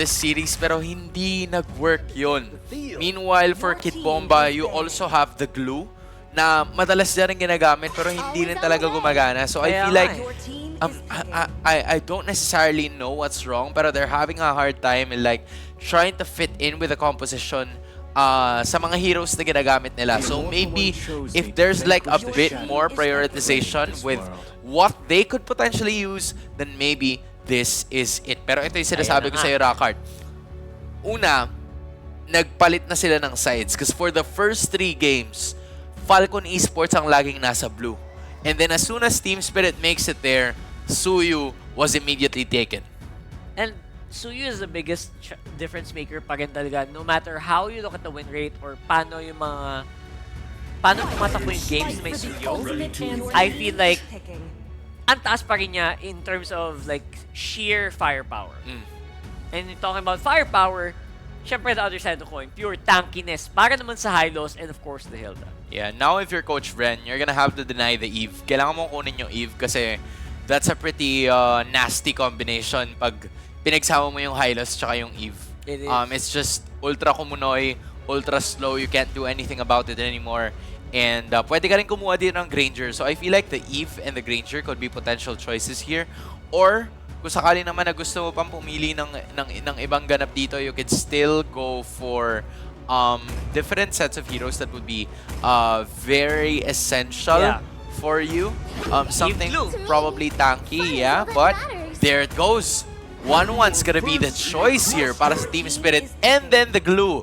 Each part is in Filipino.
this series pero hindi nag-work yun. Meanwhile, for Kid Bomba, you also have the glue na madalas na rin ginagamit pero hindi rin talaga gumagana. So I feel like I don't necessarily know what's wrong pero they're having a hard time in like trying to fit in with the composition sa mga heroes na ginagamit nila. So maybe if there's like a bit more prioritization with what they could potentially use, then maybe this is it. Pero ito yung sinasabi ko sa'yo, Rockart. Una, nagpalit na sila ng sides. Because for the first 3 games, Falcon Esports ang laging nasa blue. And then as soon as Team Spirit makes it there, Suyu was immediately taken. And Suyu is the biggest difference maker pa rin talaga. No matter how you look at the win rate or paano tumatakbo yung games may Suyu, I feel like ang taas pa rin niya in terms of like sheer firepower. And talking about firepower, syempre the other side of the coin, pure tankiness para naman sa Hylos and of course the Hilda. Yeah, now if you're Coach Ren, you're gonna have to deny the Eve. Kailangan mong kunin yung Eve kasi that's a pretty nasty combination pag pinagsama mo yung Hylos tsaka yung Eve. It is. It's just ultra kumunoy, ultra slow, you can't do anything about it anymore. And pwede ka rin kumuha din ng Granger. So I feel like the Eve and the Granger could be potential choices here. Or kung sakali naman na gusto mo pang pumili ng ibang ganap dito, you could still go for different sets of heroes that would be very essential for you. Something probably tanky, yeah. But there it goes. 1-1's gonna be the choice here para sa Team Spirit. And then the glue.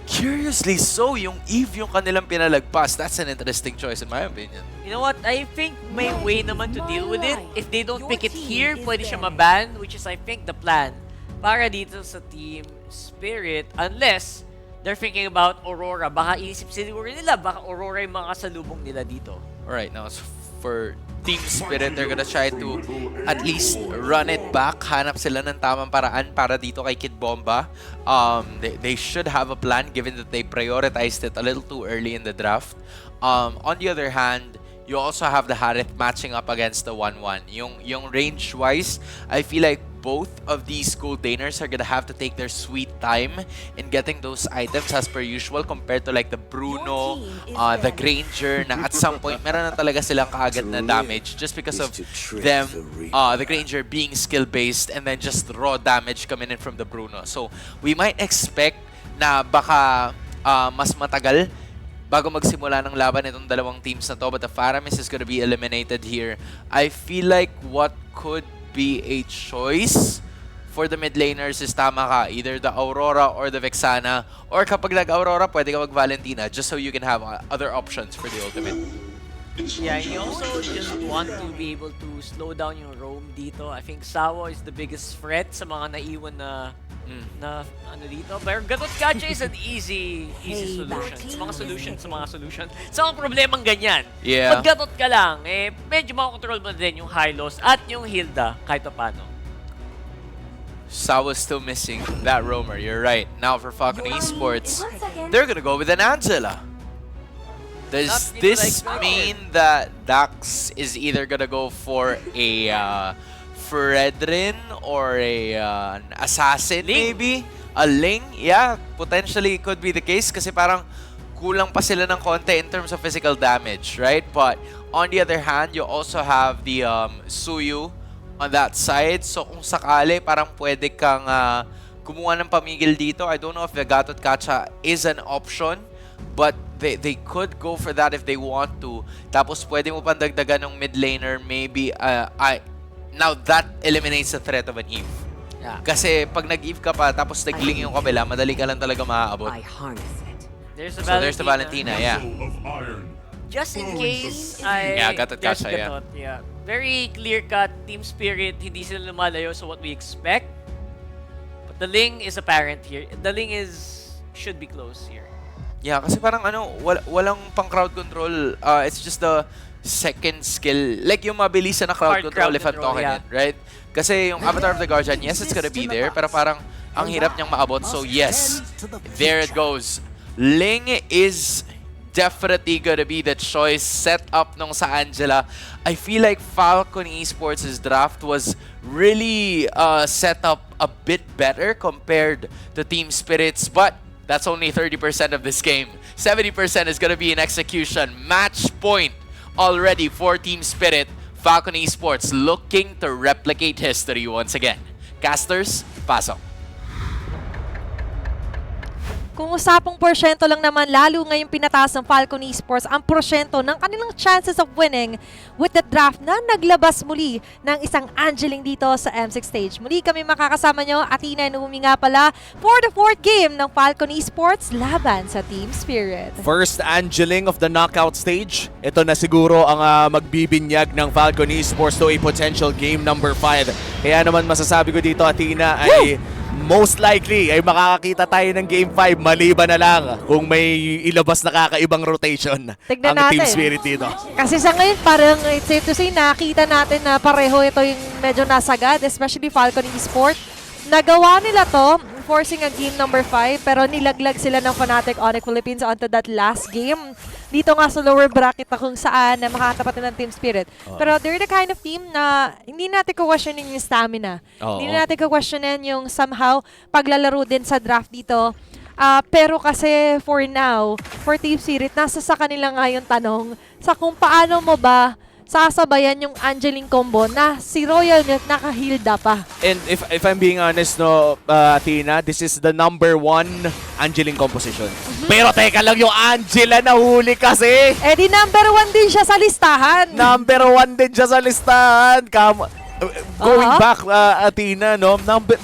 Curiously so, yung Eve yung kanilang pinalagpas. That's an interesting choice in my opinion. You know what? I think may way naman to deal with it. If they don't pick it here, pwede siya maban, which is I think the plan para dito sa Team Spirit. Unless they're thinking about Aurora. Baka iisip siguro nila, baka Aurora yung mga kasalubong nila dito. Alright, now for Team Spirit, they're gonna try to at least run it back. Hanap sila ng tamang paraan para dito kay Kid Bomba. They should have a plan given that they prioritized it a little too early in the draft. On the other hand, you also have the Harith matching up against the 1-1. Yung range-wise, I feel like both of these gold laners are gonna have to take their sweet time in getting those items as per usual compared to like the Bruno, the Granger, na at some point meron na talaga silang kaagad na damage just because of them, the Granger being skill-based and then just raw damage coming in from the Bruno. So we might expect na baka mas matagal bago magsimula ng laban itong dalawang teams na to, but the Faramis is gonna be eliminated here. I feel like what could be a choice for the mid laners is tama ka, either the Aurora or the Vexana, or kapag nag-Aurora, pwede ka mag-Valentina just so you can have other options for the ultimate. Yeah, you also just want to be able to slow down yung roam dito. I think Sawa is the biggest threat sa mga naiwan na ano dito. Pero Gatot Gacha is an easy solution. Sa mga solution. Sa mga problemang ganyan. Yeah. Pag Gatot ka lang, medyo makakontrol mo din yung Hylos at yung Hilda kahit paano. Sawa's still missing that roamer, you're right. Now for Falcon Esports, they're gonna go with an Angela. Does this mean that Dax is either gonna go for a Fredrin or an Assassin maybe? A Ling? Yeah, potentially could be the case kasi parang kulang pa sila ng konti in terms of physical damage, right? But on the other hand, you also have the Suyu on that side. So kung sakali, parang pwede kang kumuha ng pamigil dito. I don't know if the Gatot Kacha is an option, but they could go for that if they want to. Tapos pwede mo pang dagdagan ng mid laner, maybe now that eliminates the threat of an Eve. Yeah. Kasi pag nag-Eve ka pa tapos nag-Ling yung kabila, madali ka lang talaga maaabot. There's There's the Valentina, yeah. Just in case Gatot Kacha, yeah. Very clear-cut Team Spirit, hindi sila lumalayo sa what we expect. But the Ling is apparent here. The Ling should be close here. Yeah, kasi parang walang pang crowd control. It's just the second skill. Like yung mabilisan na crowd control if I'm talking it, right? Kasi yung Avatar of the Guardian, yes, it's gonna be there, pero parang ang hirap niyang maabot. So yes, there it goes. Ling is definitely gonna be the choice set up nung sa Angela. I feel like Falcon Esports' draft was really set up a bit better compared to Team Spirit's, but that's only 30% of this game. 70% is gonna be in execution. Match point already for Team Spirit. Falcon Esports looking to replicate history once again. Casters, pasok. Kung usapang porsyento lang naman, lalo ngayong pinataas ng Falcon Esports ang porsyento ng kanilang chances of winning with the draft na naglabas muli ng isang Angeling dito sa M6 stage. Muli kami makakasama nyo, Athena and Umi nga pala, for the 4th game ng Falcon Esports laban sa Team Spirit. First Angeling of the knockout stage. Ito na siguro ang magbibinyag ng Falcon Esports to a potential game number 5. Kaya naman masasabi ko dito, Athena, ay most likely ay makakakita tayo ng Game 5 maliban na lang kung may ilabas na kakaibang rotation Tignan ang Team natin. Spirit dito. Kasi sa ngayon, parang it's safe to say, nakita natin na pareho ito yung medyo nasagad, especially Falcon Esports. Nagawa nila to, forcing a game number 5, pero nilaglag sila ng Fnatic Onyx Philippines onto that last game. Dito nga sa lower bracket na kung saan na makakatapat ng Team Spirit. Pero they're the kind of team na hindi natin questionin yung stamina. Hindi natin questionin yung somehow paglalaro din sa draft dito. Pero kasi for now, for Team Spirit, nasa sa kanila nga yung tanong sa kung paano mo ba sasabayan yung Angeling combo na si Royal Milk naka-hilda pa. And if I'm being honest, no, Athena, this is the number 1 Angeling composition. Pero teka lang, yung Angela nahuli kasi. Eh di number 1 din siya sa listahan. Number 1 din siya sa listahan. Going back, Athena, no,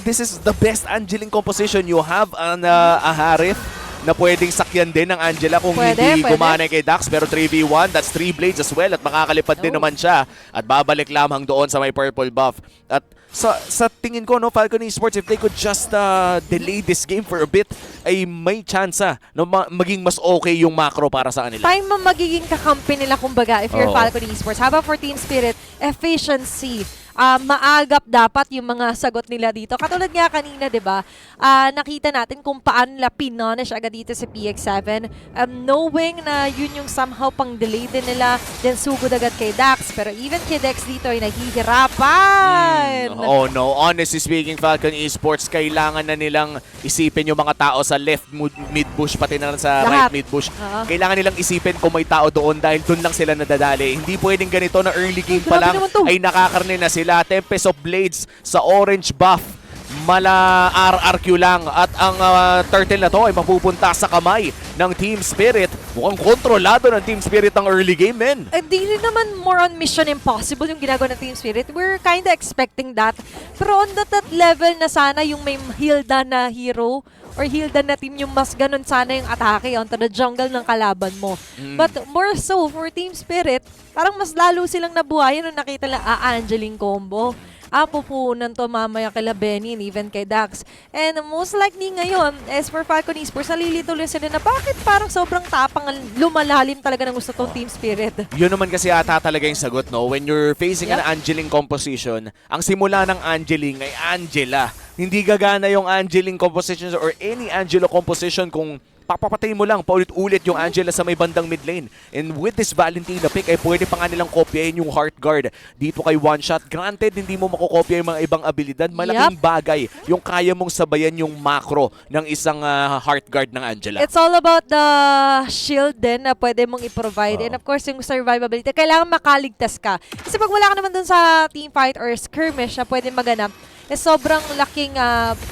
this is the best Angeling composition. You have a Harith na pwedeng sakyan din ng Angela kung hindi gumana kay Dax, pero 3v1, that's 3 blades as well at makakalipad din naman siya at babalik lamang doon sa may purple buff. At sa tingin ko, no, Falcon Esports, if they could just delay this game for a bit, ay may tsansa no, maging mas okay yung macro para sa kanila. Time mo magiging kakampi nila kumbaga if you're Falcon Esports. Habang for Team Spirit, efficiency. Maagap dapat yung mga sagot nila dito. Katulad nga kanina, 'di ba? Nakita natin kung paano nila pinonish agad dito sa PX7. Knowing na yun yung somehow pang delay din nila, then sugod agad kay Dax. Pero even kay Dex dito ay naghihirapan. Oh no, honestly speaking, Falcon Esports, kailangan na nilang isipin yung mga tao sa left mid bush pati na sa right mid bush. Kailangan nilang isipin kung may tao doon dahil doon lang sila nadadali. Hindi pwedeng ganito na early game pa lang ay nakakarne na sila. Tempest of Blades sa orange buff. Mala RRQ lang at ang turtle na to ay mapupunta sa kamay ng Team Spirit. Mukhang kontrolado ng Team Spirit ang early game, men. Di rin naman more on Mission Impossible yung ginagawa ng Team Spirit. We're kinda expecting that. Pero on that level na sana yung may Hilda na hero or Hilda na team yung mas ganun sana yung atake onto the jungle ng kalaban mo. But more so for Team Spirit, parang mas lalo silang nabuhayan nung nakita lang Angeling combo. Pupunan to mamaya kila Benny and even kay Dax. And most likely ngayon, as for Falcon Esports, nalilituloy sila na bakit parang sobrang tapang lumalalim talaga ng gusto tong Team Spirit. Yun naman kasi ata talaga yung sagot, no? When you're facing an Angeling composition, ang simula ng Angeling ay Angela. Hindi gagana yung Angeling composition or any Angelo composition kung papapatay mo lang paulit-ulit yung Angela sa may bandang mid lane. And with this Valentina pick ay pwede pa nga nilang kopyahin yung Heart Guard dito kay One Shot. Granted, hindi mo makokopya yung mga ibang abilidad. Malaking bagay yung kaya mong sabayan yung macro ng isang Heart Guard ng Angela. It's all about the shield din na pwede mong i-provide. And of course, yung survivability. Kailangan makaligtas ka. Kasi pag wala ka naman dun sa teamfight or skirmish na pwede maganap, sobrang laking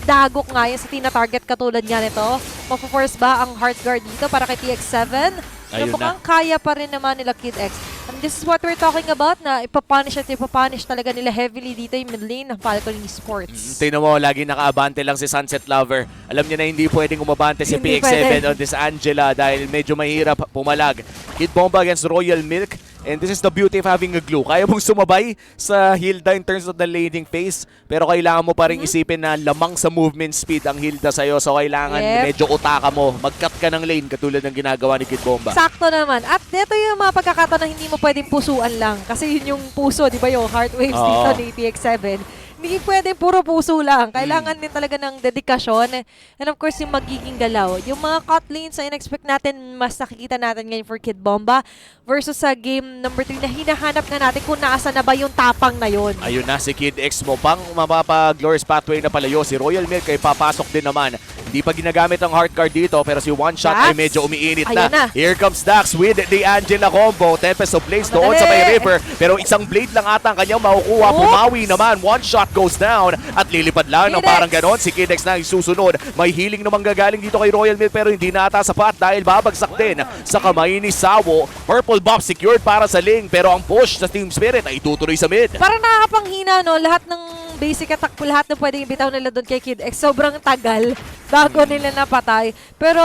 dagok nga yun sa tina-target katulad nga nito. Mapo-force ba ang Heart Guard dito para kay TX7? So mukhang kaya pa rin naman nila Kid X. And this is what we're talking about na ipapunish at ipapunish talaga nila heavily dito yung mid lane ng Falcon Esports. Tingnan mo, lagi nakaabante lang si Sunset Lover. Alam niya na hindi pwedeng umabante si PX7 on this Angela dahil medyo mahirap pumalag. Kid Bomba against Royal Milk. And this is the beauty of having a glue. Kaya mong sumabay sa Hilda in terms of the laning phase, pero kailangan mo pa rin isipin na lamang sa movement speed ang Hilda sa'yo. So kailangan medyo utaka mo. Mag-cut ka ng lane katulad ng ginagawa ni Kid Bomba. Sakto naman. At dito yung mga pagkakataon na hindi mo pwedeng pusuan lang. Kasi yun yung puso, di ba yung heart waves dito ni PX7. Hindi pwede puro puso lang. Kailangan din talaga ng dedikasyon. And of course, yung magiging galaw. Yung mga cut lanes na in-expect natin, mas nakikita natin ngayon for Kid Bomba versus sa game number 3 na hinahanap na natin kung naasa na ba yung tapang na yun. Ayun na si Kid X mo pang mapapag-Glorious Pathway na palayo. Si Royal Milk ay papasok din naman. Hindi pa ginagamit ang hard card dito pero si One Shot ay medyo umiinit na. Here comes Dax with the Angela combo. Tempest of Blades doon sa may river. Pero isang blade lang ata ang kanyang makukuha. Pumawi naman. One Shot goes down at lilipad lang ng parang ganon. Si Kid X na isusunod. May healing namang gagaling dito kay Royal Milk pero hindi na ata sapat dahil babagsak din sa kamay ni Sawo. Purple buff secured para sa Ling pero ang push sa Team Spirit ay tutuloy sa mid. Parang nakakapanghina, no? Lahat ng basic attack po, lahat na pwedeng ibitaw nila doon kay Kid X. Sobrang tagal bago nila napatay. Pero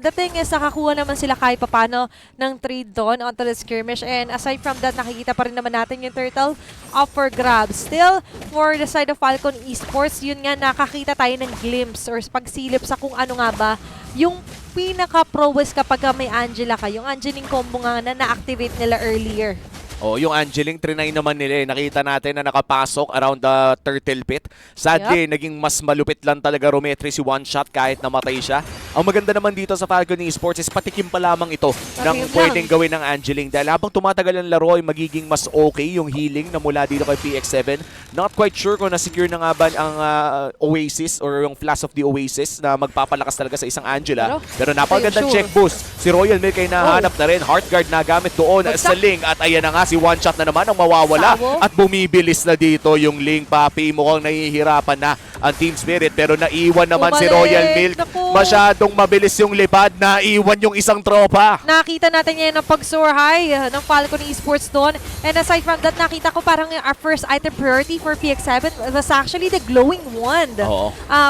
the thing is, nakakuha naman sila kahit papano ng trade doon onto the skirmish. And aside from that, nakikita pa rin naman natin yung turtle up for grabs. Still, for the side of Falcon Esports, yun nga, nakakita tayo ng glimpse or pagsilip sa kung ano nga ba yung pinaka-prowess kapag may Angela ka. Yung Angeling combo nga na na-activate nila earlier. Oh, yung Angeling, trinay naman nila eh. Nakita natin na nakapasok around the turtle pit. Sadly, naging mas malupit lang talaga Rometri si One Shot kahit namatay siya. Ang maganda naman dito sa Falcon Esports is patikim pa lamang ito ng pwedeng gawin ng Angeling. Dahil habang tumatagal ang laro ay magiging mas okay yung healing na mula dito kay PX7. Not quite sure kung na-secure na nga ba ang Oasis or yung Flash of the Oasis na magpapalakas talaga sa isang Angela. Pero napagandang check boost. Si Royal Milk ay nahanap na rin. Heartguard na gamit doon sa Ling. At ayan na nga, si One Shot na naman ang mawawala. At bumibilis na dito yung Ling. Papi, mukhang nahihirapan na ang Team Spirit. Pero naiwan naman si Royal Milk. Masyadong mabilis yung lipad. Naiwan yung isang tropa. Nakita natin yan ng pag-soar high ng Falcon Esports doon. And aside from that, nakita ko parang our first item priority for PX7 was actually the glowing wand.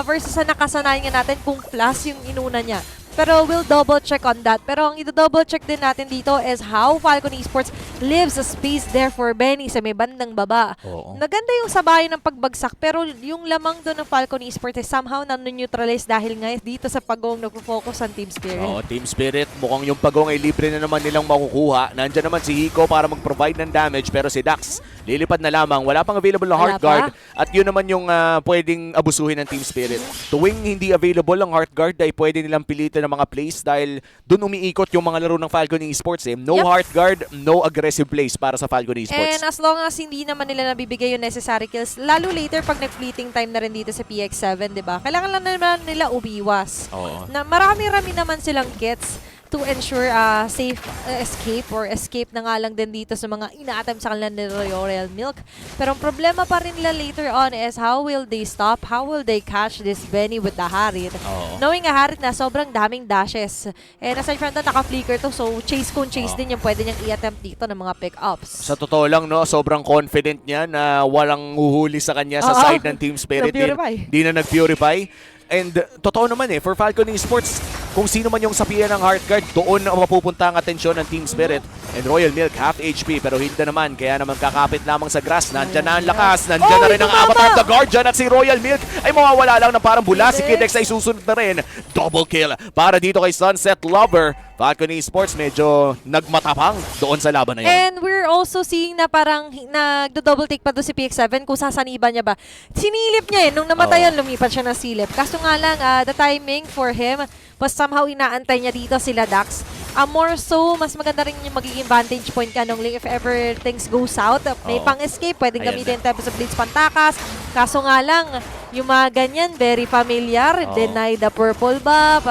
Versus sa nakasanayan nga natin kung plus yung inuna niya. Pero we'll double check on that. Pero ang i-double check din natin dito is how Falcon Esports lives a space there for Benny sa may bandang baba. Naganda yung sabayan ng pagbagsak pero yung lamang doon ng Falcon Esports is somehow nano-neutralize dahil nga dito sa pagong nagpo-focus ang Team Spirit. Team Spirit, mukhang yung pagong ay libre na naman nilang makukuha. Nandyan naman si Hiko para mag-provide ng damage pero si Dax lilipad na lamang. Wala pang available na Heart Guard at yun naman yung pwedeng abusuhin ng Team Spirit. Tuwing hindi available ang Heart Guard ay pwede nilang pilitin ng mga plays dahil doon umiikot yung mga laro ng Falcon Esports. No Heart Guard, no aggressive plays para sa Falcon Esports. And as long as hindi naman nila nabibigay yung necessary kills, lalo later pag nag-fleeting time na rin dito sa PX7, di ba? Kailangan lang naman nila umiwas. Na marami-rami naman silang kits to ensure safe escape or escape na nga lang din dito sa mga ina-attempt sa kanila ni Royal Milk. Pero ang problema pa rin nila later on is how will they stop? How will they catch this Benny with the Harit? Knowing a Harit na sobrang daming dashes. And aside from that, naka-flicker to. So chase kung chase din yung pwede niyang i-attempt dito ng mga pick-ups. Sa totoo lang, no, sobrang confident niya na walang huhuli sa kanya sa side ng Team Spirit. Di na nag-purify. And totoo naman for Falcon Esports, kung sino man yung sapian ng Heartguard, doon na mapupunta ang atensyon ng Team Spirit. And Royal Milk, half HP, pero hindi naman. Kaya naman kakapit lamang sa grass. Nandyan na ang lakas. Nandyan na rin ang Avatar of the Guardian. At si Royal Milk ay mawawala lang ng parang bula. Si Kid X ay susunod na rin. Double kill para dito kay Sunset Lover. Falcon Esports medyo nagmatapang doon sa laban na yun. And we're also seeing na parang nagdo-double take pa doon si PX7 kung sasaniban niya ba. Sinilip niya nung namatayan, lumipat siya ng silip. Kaso nga lang, the timing for him was somehow inaantay niya dito sila Dax. More so, mas maganda rin yung magiging vantage point ka nung if ever things go south. May pang-escape, pwedeng gamitin Tempest of Blades pantakas. Kaso nga lang, yung mga ganyan, very familiar. Deny the purple buff.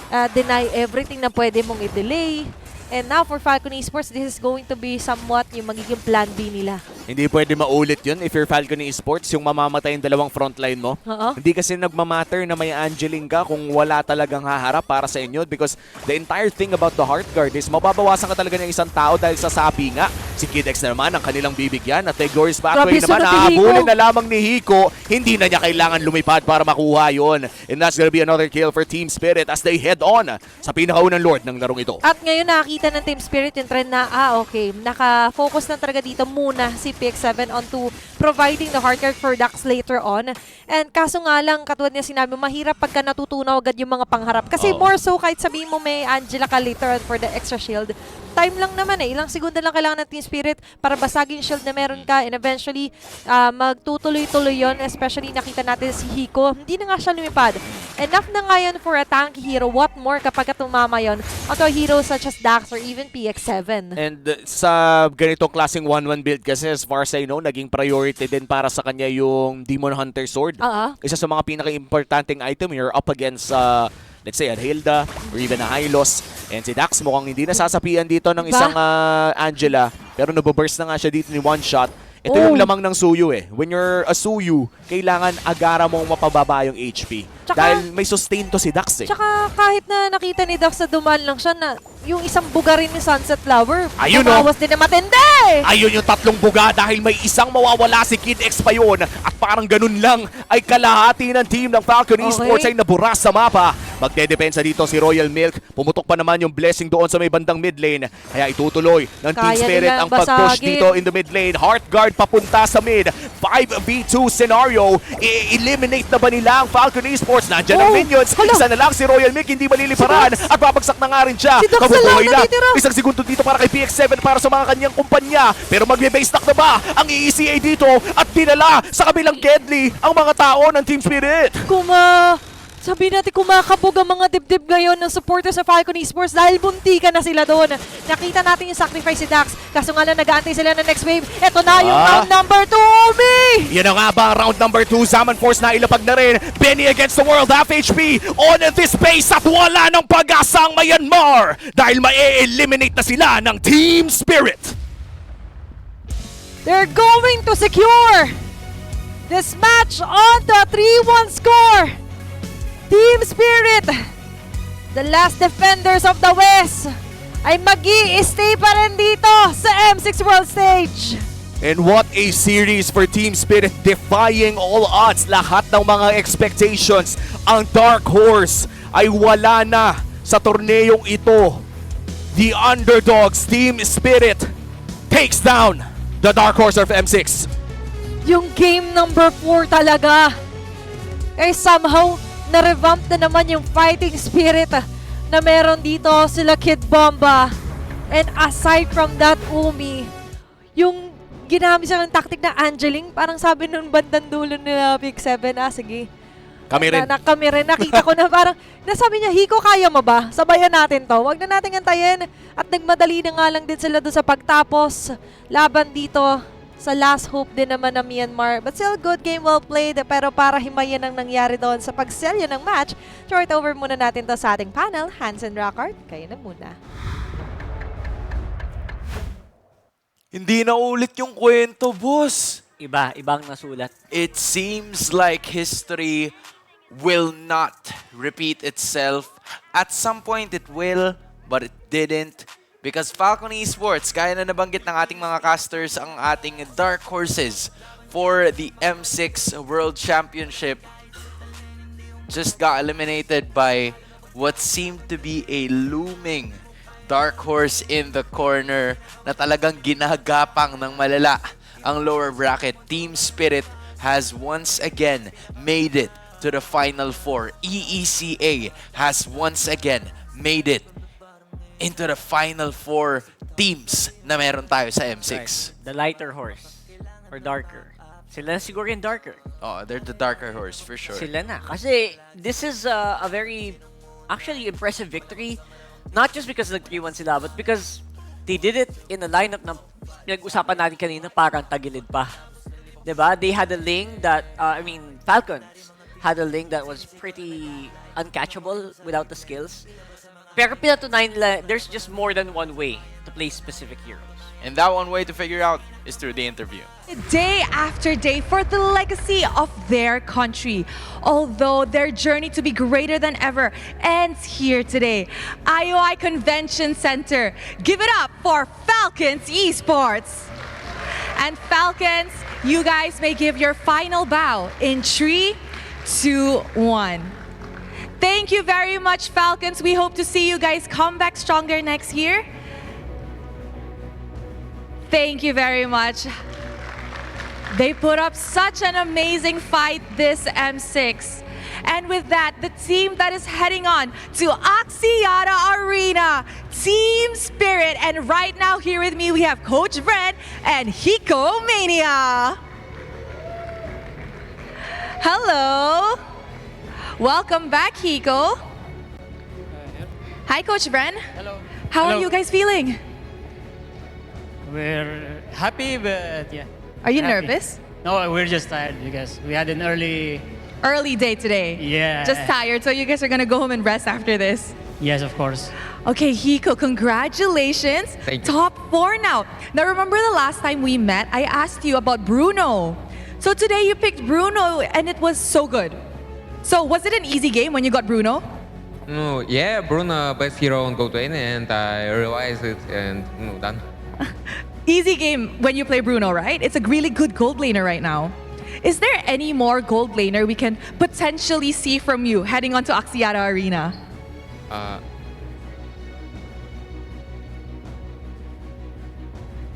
Deny everything na pwede mong i-delay. And now for Falcon Esports, this is going to be somewhat yung magiging plan B nila. Hindi pwede maulit yun if you're Falcon Esports, yung mamamatay yung dalawang frontline mo. Hindi kasi nagmamatter na may Angeling ka kung wala talagang haharap para sa inyo because the entire thing about the Heartguard is mababawasan ka talaga ng isang tao dahil sa sapi nga. Si Kid X na naman ang kanilang bibigyan at the Glorious Pathway naman nahabulin na lamang ni Hiko. Hindi na niya kailangan lumipad para makuha yun. And that's gonna be another kill for Team Spirit as they head on sa pinakaunang Lord ng larong ito. At ngayon nakita ng Team Spirit yung trend na, okay, naka-focus na talaga dito muna si PX7 onto providing the hardcard for Dax later on. And kaso nga lang, katulad niya sinabi, mahirap pagka natutunaw agad yung mga pangharap. Kasi more so, kahit sabihin mo may Angela ka later on for the extra shield, time lang naman eh. Ilang segundo lang kailangan ng Team Spirit para basagin yung shield na meron ka and eventually magtutuloy-tuloy yon. Especially nakita natin si Hiko. Hindi na nga siya lumipad. Enough na nga yun for a tanky hero. What more kapag tumama yun onto a hero such as Dax or even PX7. And sa ganitong klaseng 1-1 build kasi, as far as I know, naging priority din para sa kanya yung Demon Hunter Sword. Isa sa mga pinaka-importanting item. You're up against, let's say, a Hilda or even a Hylos. And si Dax mukhang hindi nasasapian dito ng isang Angela. Pero nababurst na nga siya dito ni one shot. Ito yung lamang ng Suyu eh. When you're a Suyu, kailangan agara mong mapababa yung HP. Dahil may sustain to si Dax eh. Tsaka kahit na nakita ni Dax na dumaan lang siya na yung isang buga rin ni Sunset Flower, ayun tumawas din na matindi! Ayun yung tatlong buga dahil may isang mawawala si Kid X pa yun. At parang ganun lang ay kalahati ng team ng Falcon Esports ay naburas sa mapa. Magdedepensa dito si Royal Milk. Pumutok pa naman yung blessing doon sa may bandang mid lane. Kaya itutuloy ng Team Spirit ang pag-push dito in the mid lane. Heartguard papunta sa mid. 5v2 scenario. I-eliminate na ba nila ang Falcon Esports? Nandiyan ang minions. Isa na lang si Royal Milk, hindi maliliparan. At babagsak na nga rin siya. Kabubuhay na. Isang segundo dito para kay PX7 para sa mga kanyang kumpanya. Pero magbe-base knock na ba ang EECA dito? At dinala sa kabilang Kedli ang mga tao ng Team Spirit. Sabi natin kumakabog ang mga dibdib ngayon ng supporters sa Falcon Esports dahil buntikan na sila doon. Nakita natin yung sacrifice si Dax. Kaso nga lang nag-aantay sila ng next wave. Ito na yung round number 2, Omi! Yan na nga ba, round number 2, Zaman Force na ilapag na rin. Benny against the world, FHP on this base at wala ng pag-asa ang Myanmar dahil ma-eliminate na sila ng Team Spirit. They're going to secure this match on the 3-1 score. Team Spirit, the last defenders of the West, ay mag-i-stay pa rin dito sa M6 World Stage. And what a series for Team Spirit, defying all odds, lahat ng mga expectations. Ang Dark Horse ay wala na sa torneyong ito. The underdogs, Team Spirit, takes down the Dark Horse of M6. Yung game number 4 talaga ay somehow na-revamp na naman yung fighting spirit na meron dito sila Kid Bomba. And aside from that, Umi, yung ginamit siya ng tactic na Angeling, parang sabi nung bandang dulo nila Big 7, sige. Kami rin. Kami rin. Nakita ko na parang, nasabi niya, Hiko, kaya mo ba? Sabayan natin to. Huwag na natin antayin. At nagmadali na nga lang din sila doon sa pagtapos. Laban dito sa last hope din naman ng Myanmar. But still, good game, well played. Pero para himayin ang nangyari doon sa pagselyo ng match, short over muna natin to sa ating panel. Hansen Rockart, kayo na muna. Hindi na ulit yung kwento, boss. Ibang nasulat. It seems like history will not repeat itself. At some point it will, but it didn't. Because Falcon Esports, kaya na nabanggit ng ating mga casters ang ating dark horses for the M6 World Championship, just got eliminated by what seemed to be a looming dark horse in the corner na talagang ginagapang ng malala ang lower bracket. Team Spirit has once again made it to the Final Four. EECA has once again made it into the Final Four teams na meron tayo sa M6. Right. The lighter horse. Or darker. Sila siguro yung darker. Oh, they're the darker horse for sure. Sila na. Kasi this is a very actually impressive victory. Not just because of the 3-1 sila, but because they did it in a lineup na pinag-usapan natin kanina parang tagilid pa. Diba? They had a lane that, Falcons had a lane that was pretty uncatchable without the skills. Pero pinatunayan nila, there's just more than one way to play specific heroes. And that one way to figure out is through the interview. Day after day for the legacy of their country. Although their journey to be greater than ever ends here today. IOI Convention Center. Give it up for Falcons Esports. And Falcons, you guys may give your final bow in 3, 2, 1. Thank you very much, Falcons. We hope to see you guys come back stronger next year. Thank you very much. They put up such an amazing fight this M6. And with that, the team that is heading on to Axiata Arena, Team Spirit. And right now here with me, we have Coach Brent and Hiko Mania. Hello. Welcome back, Hiko. Hi, Coach Bren. Hello. How are Hello. you guys feeling? We're happy, but yeah. Are you happy. nervous? No, we're just tired because we had an early. Early day today. Yeah. Just tired, so you guys are gonna go home and rest after this. Yes, of course. Okay, Hiko, congratulations. Thank you. Top 4 now. Now, remember the last time we met, I asked you about Bruno. So today you picked Bruno and it was so good. So was it an easy game when you got Bruno? No, yeah, Bruno best hero on Gold Lane, and I realized it, and no, done. Easy game when you play Bruno, right? It's a really good gold laner right now. Is there any more gold laner we can potentially see from you heading onto Axiata Arena?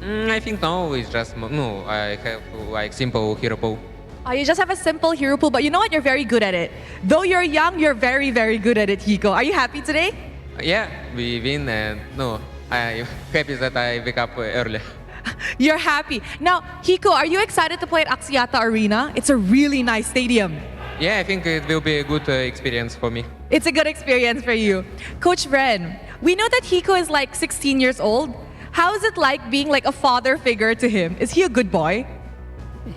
I think no, it's just no. I have like simple hero pool. Oh, you just have a simple hero pool, but you know what? You're very good at it. Though you're young, you're very, very good at it, Hiko. Are you happy today? Yeah, we win, and no, I'm happy that I wake up early. You're happy. Now, Hiko, are you excited to play at Axiata Arena? It's a really nice stadium. Yeah, I think it will be a good experience for me. It's a good experience for you. Coach Bren, we know that Hiko is like 16 years old. How is it like being like a father figure to him? Is he a good boy?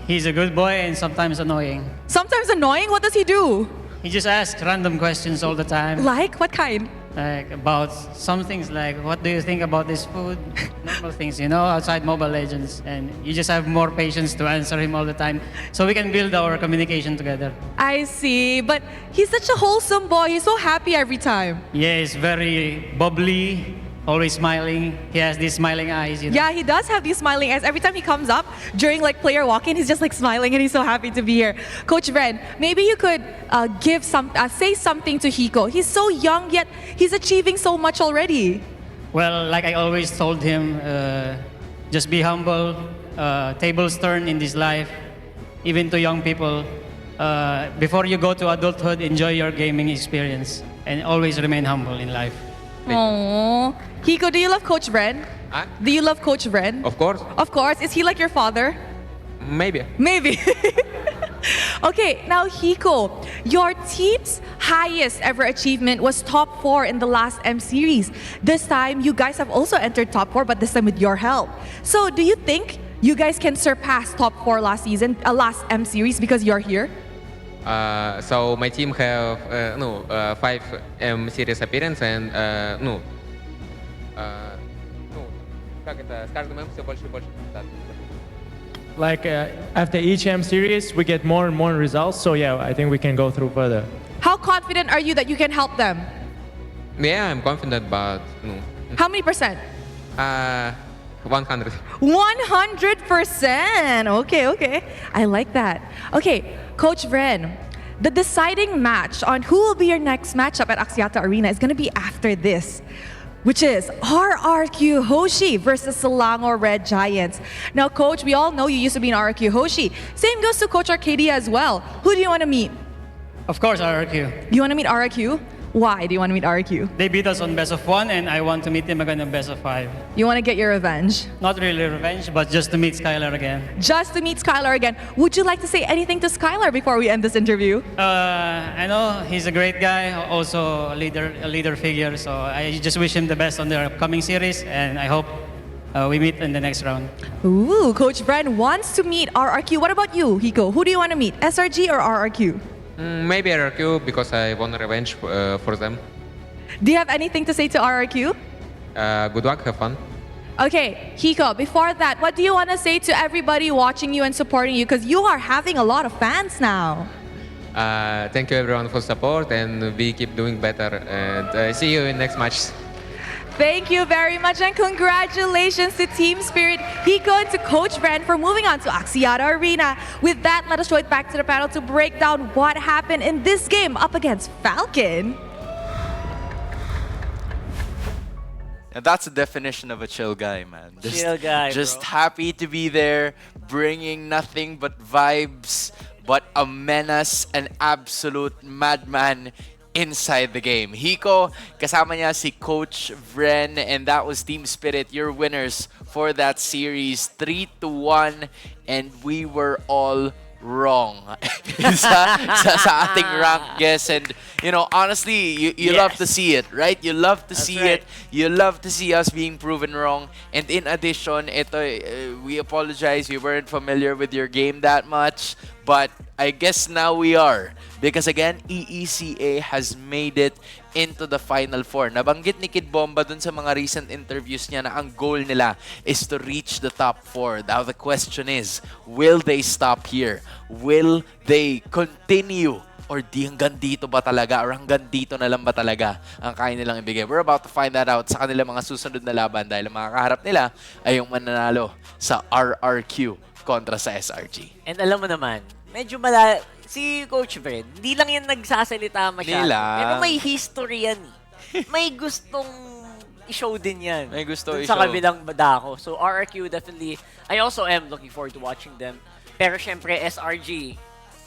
He's a good boy and sometimes annoying. Sometimes annoying? What does he do? He just asks random questions all the time. Like? What kind? Like about some things like, what do you think about this food? Normal things, you know, outside Mobile Legends. And you just have more patience to answer him all the time so we can build our communication together. I see. But he's such a wholesome boy. He's so happy every time. Yeah, he's very bubbly, always smiling. He has these smiling eyes, you know. Yeah, he does have these smiling eyes. Every time he comes up during like player walk-in, he's just like smiling and he's so happy to be here. Coach Bren, maybe you could say something to Hiko. He's so young yet he's achieving so much already. Well, like I always told him, just be humble. Tables turn in this life, even to young people. Before you go to adulthood, enjoy your gaming experience and always remain humble in life. Aww. Hiko, do you love Coach Bren? Huh? Do you love Coach Bren? Of course, Of course. Is he like your father? maybe. Maybe. Okay, now Hiko, your team's highest ever achievement was top 4 in the last M series. This time, you guys have also entered top 4, but this time with your help. So, do you think you guys can surpass top 4 last season, last M series because you're here? So my team have 5 series appearance, and как это, с каждым все больше и больше. Like after each M series, we get more and more results. So yeah, I think we can go through further. How confident are you that you can help them? Yeah, I'm confident, but no. How many percent? 100. 100%. Okay. I like that. Okay, Coach Bren, the deciding match on who will be your next matchup at Axiata Arena is going to be after this, which is RRQ Hoshi versus Selangor Red Giants. Now, Coach, we all know you used to be in RRQ Hoshi. Same goes to Coach Arcadia as well. Who do you want to meet? Of course, RRQ. You want to meet RRQ? Why do you want to meet RRQ? They beat us on best of 1, and I want to meet them again on best of 5. You want to get your revenge? Not really revenge, but just to meet Skylar again. Just to meet Skylar again. Would you like to say anything to Skylar before we end this interview? I know he's a great guy, also a leader figure. So I just wish him the best on their upcoming series, and I hope we meet in the next round. Ooh, Coach Bren wants to meet RRQ. What about you, Hiko? Who do you want to meet, SRG or RRQ? Maybe RRQ because I want revenge for them. Do you have anything to say to RRQ? Good luck, have fun. Okay, Hiko, before that, what do you want to say to everybody watching you and supporting you? Because you are having a lot of fans now. Thank you everyone for support, and we keep doing better. And see you in next match. Thank you very much, and congratulations to Team Spirit, Hiko, and to Coach Bren for moving on to Axiata Arena. With that, let us throw it back to the panel to break down what happened in this game up against Falcon. And that's the definition of a chill guy, man. Chill guy, Just bro. happy to be there, bringing nothing but vibes, but a menace, an absolute madman inside the game. Hiko, kasama niya si Coach Vren, and that was Team Spirit, your winners for that series, 3-1, and we were all wrong sa ating rank guess. And you know, honestly, you love to see it, right? You love to see it. You love to see us being proven wrong. And in addition, we apologize, we weren't familiar with your game that much, but I guess now we are, because again, EECA has made it into the Final Four. Nabanggit ni Kid Bomba dun sa mga recent interviews niya na ang goal nila is to reach the top 4. Now the question is, will they stop here? Will they continue? Or di hanggang dito ba talaga? Or hanggang dito na lang ba talaga ang kaya nilang ibigay? We're about to find that out sa kanilang mga susunod na laban, dahil ang mga kaharap nila ay yung mananalo sa RRQ kontra sa SRG. And alam mo naman, medyo si Coach Fred, hindi lang yan nagsasalita masyado. Pero may history yan. May gustong i-show din yan. May gusto dun i-show. sa kabilang dako. So RRQ definitely, I also am looking forward to watching them. Pero syempre SRG,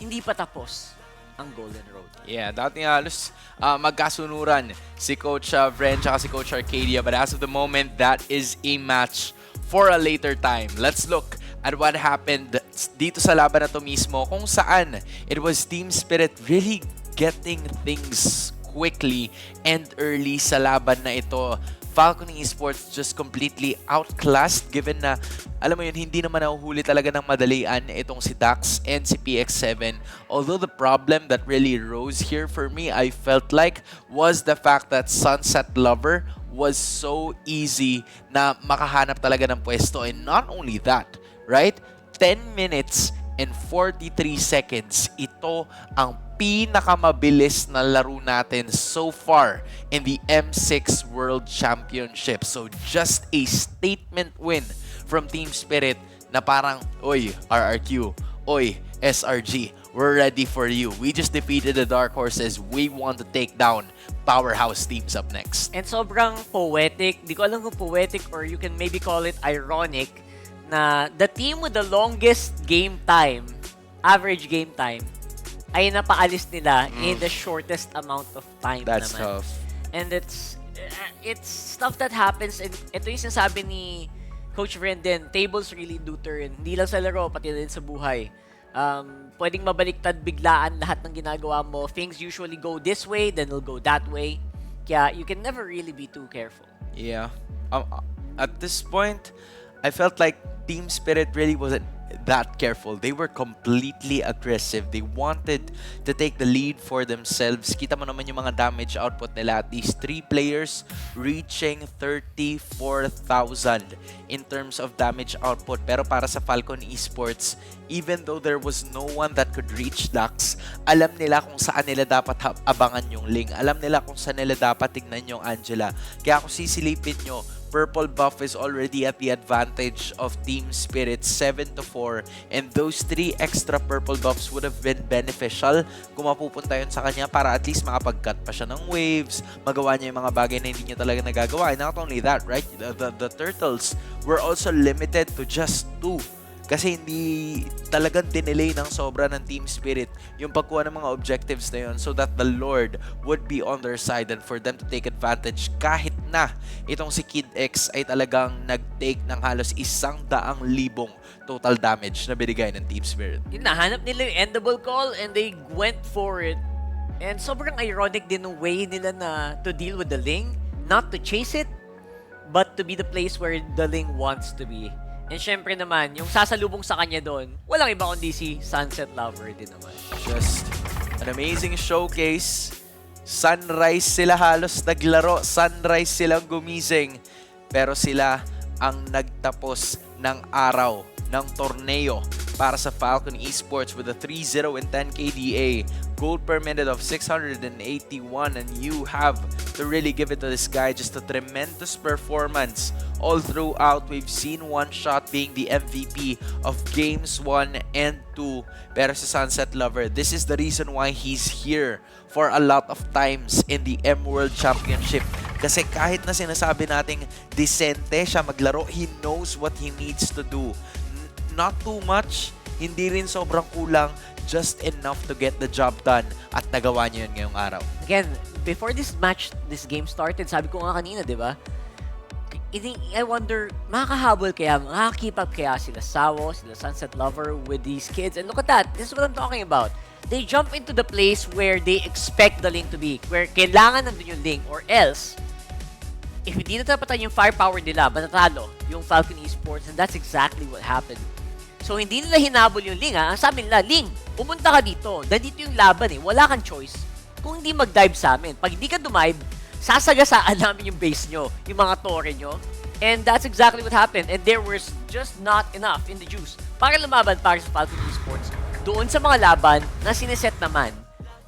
hindi pa tapos ang Golden Road. Yeah, dati halos magkasunuran si Coach Vren at si Coach Arcadia. But as of the moment, that is a match for a later time. Let's look at what happened dito sa laban na to mismo, kung saan it was Team Spirit really getting things quickly and early sa laban na ito. Falcon Esports just completely outclassed, given na, alam mo yun, hindi naman nahuhuli talaga ng madalian itong si Dax and si PX7. Although the problem that really rose here for me, I felt like, was the fact that Sunset Lover was so easy na makahanap talaga ng pwesto. And not only that, right? 10 minutes and 43 seconds. Ito ang pinakamabilis na laro natin so far in the M6 World Championship. So just a statement win from Team Spirit na parang, oy, RRQ, oy, SRG, we're ready for you. We just defeated the Dark Horses. We want to take down powerhouse teams up next. And sobrang poetic. Di ko alam kung poetic or you can maybe call it ironic, na the team with the longest game time, average game time, ay napaalis nila in the shortest amount of time. That's naman. tough. And it's stuff that happens, and ito yung sinasabi ni Coach Brendan, tables really do turn. Hindi lang sa laro, pati din sa buhay. Pwedeng mabaliktad biglaan lahat ng ginagawa mo. Things usually go this way, then it'll go that way. Kaya you can never really be too careful. Yeah. At this point, I felt like Team Spirit really wasn't that careful. They were completely aggressive. They wanted to take the lead for themselves. Kita mo naman yung mga damage output nila. At these 3 players reaching 34,000 in terms of damage output. Pero para sa Falcon Esports, even though there was no one that could reach Dax, alam nila kung saan nila dapat abangan yung Ling. Alam nila kung saan nila dapat tignan yung Angela. Kaya kung sisilipin nyo, Purple buff is already at the advantage of Team Spirit, 7-4, and those 3 extra purple buffs would have been beneficial kung mapupunta yun sa kanya para at least makapag-cut pa siya ng waves, magawa niya yung mga bagay na hindi niya talaga nagagawa. And not only that, right, the turtles were also limited to just 2. Kasi hindi talagang dinelay ng sobra ng Team Spirit yung pagkuha ng mga objectives na yun, so that the Lord would be on their side and for them to take advantage, kahit na itong si Kid X ay talagang nag-take ng halos 100,000 total damage na binigay ng Team Spirit. Yun, nahanap nila yung endable call and they went for it. And sobrang ironic din ng way nila na to deal with the Ling, not to chase it, but to be the place where the Ling wants to be. And syempre naman, yung sasalubong sa kanya doon, walang iba kundi si Sunset Lover din naman. Just an amazing showcase. Sunrise sila halos naglaro. Sunrise silang gumising. Pero sila ang nagtapos ng araw ng torneo para sa Falcon Esports with a 3-0 and 10 KDA. Gold per minute of 681, and you have to really give it to this guy. Just a tremendous performance all throughout. We've seen One Shot being the MVP of games 1 and 2. Pero si Sunset Lover, this is the reason why he's here for a lot of times in the M World Championship. Kasi kahit na sinasabi nating decente siya maglaro, he knows what he needs to do. Not too much, hindi rin sobrang kulang, just enough to get the job done at nagawa niyo yun ngayong araw. Again, before this game started, sabi ko nga kanina, di ba? I wonder, makakahabol kaya, makaka-keep up kaya sila Sawo, sila Sunset Lover with these kids? And look at that, this is what I'm talking about. They jump into the place where they expect the link to be, where kailangan nandun yung link, or else, if hindi natapatan yung firepower nila, matatalo yung Falcon Esports, and that's exactly what happened. So, hindi nila hinabol yung Ling, ha? Ang sabi nila, Ling, pumunta ka dito. Nandito yung laban, eh. Wala kang choice kung hindi mag-dive sa amin. Pag hindi ka dumive, sasagasaan namin yung base nyo, yung mga torre nyo. And that's exactly what happened. And there was just not enough in the juice para lumaban para sa Falcon Esports doon sa mga laban na sineset naman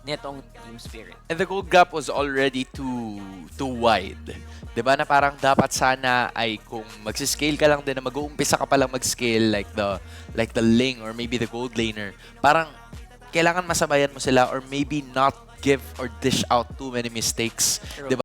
netong Team Spirit. And the gold gap was already too wide. 'Di ba na parang dapat sana ay kung magsi-scale ka lang din na mag-uumpisa ka pa lang mag-scale like the Ling or maybe the gold laner, parang kailangan masabayan mo sila or maybe not give or dish out too many mistakes. 'Di ba?